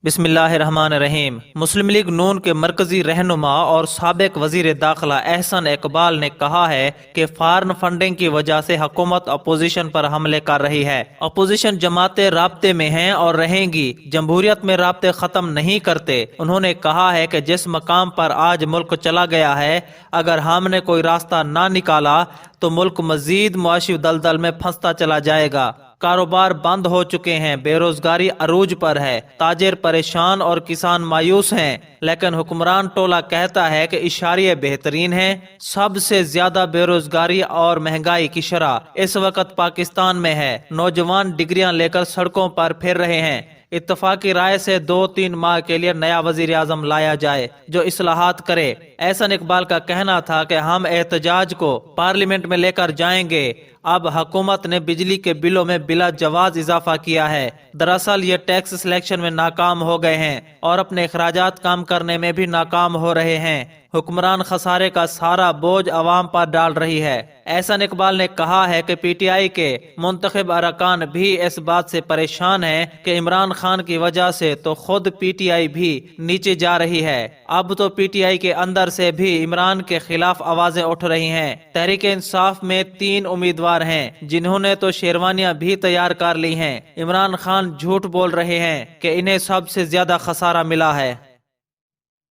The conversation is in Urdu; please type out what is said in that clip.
بسم اللہ الرحمن الرحیم۔ مسلم لیگ نون کے مرکزی رہنما اور سابق وزیر داخلہ احسن اقبال نے کہا ہے کہ فارن فنڈنگ کی وجہ سے حکومت اپوزیشن پر حملے کر رہی ہے۔ اپوزیشن جماعتیں رابطے میں ہیں اور رہیں گی، جمہوریت میں رابطے ختم نہیں کرتے۔ انہوں نے کہا ہے کہ جس مقام پر آج ملک چلا گیا ہے، اگر ہم نے کوئی راستہ نہ نکالا تو ملک مزید معاشی دلدل میں پھنستا چلا جائے گا۔ کاروبار بند ہو چکے ہیں، بے روزگاری عروج پر ہے، تاجر پریشان اور کسان مایوس ہیں، لیکن حکمران ٹولہ کہتا ہے کہ اشاریہ بہترین ہیں۔ سب سے زیادہ بے روزگاری اور مہنگائی کی شرح اس وقت پاکستان میں ہے۔ نوجوان ڈگریاں لے کر سڑکوں پر پھر رہے ہیں۔ اتفاقی رائے سے 2-3 ماہ کے لیے نیا وزیر اعظم لایا جائے جو اصلاحات کرے۔ احسن اقبال کا کہنا تھا کہ ہم احتجاج کو پارلیمنٹ میں لے کر جائیں گے۔ اب حکومت نے بجلی کے بلوں میں بلا جواز اضافہ کیا ہے۔ دراصل یہ ٹیکس سلیکشن میں ناکام ہو گئے ہیں اور اپنے اخراجات کم کرنے میں بھی ناکام ہو رہے ہیں۔ حکمران خسارے کا سارا بوجھ عوام پر ڈال رہی ہے۔ احسن اقبال نے کہا ہے کہ پی ٹی آئی کے منتخب ارکان بھی اس بات سے پریشان ہیں کہ عمران خان کی وجہ سے تو خود پی ٹی آئی بھی نیچے جا رہی ہے۔ اب تو پی ٹی آئی کے اندر سے بھی عمران کے خلاف آوازیں اٹھ رہی ہیں۔ تحریک انصاف میں 3 امیدوار ہیں جنہوں نے تو شیروانیاں بھی تیار کر لی ہیں۔ عمران خان جھوٹ بول رہے ہیں کہ انہیں سب سے زیادہ خسارہ ملا ہے۔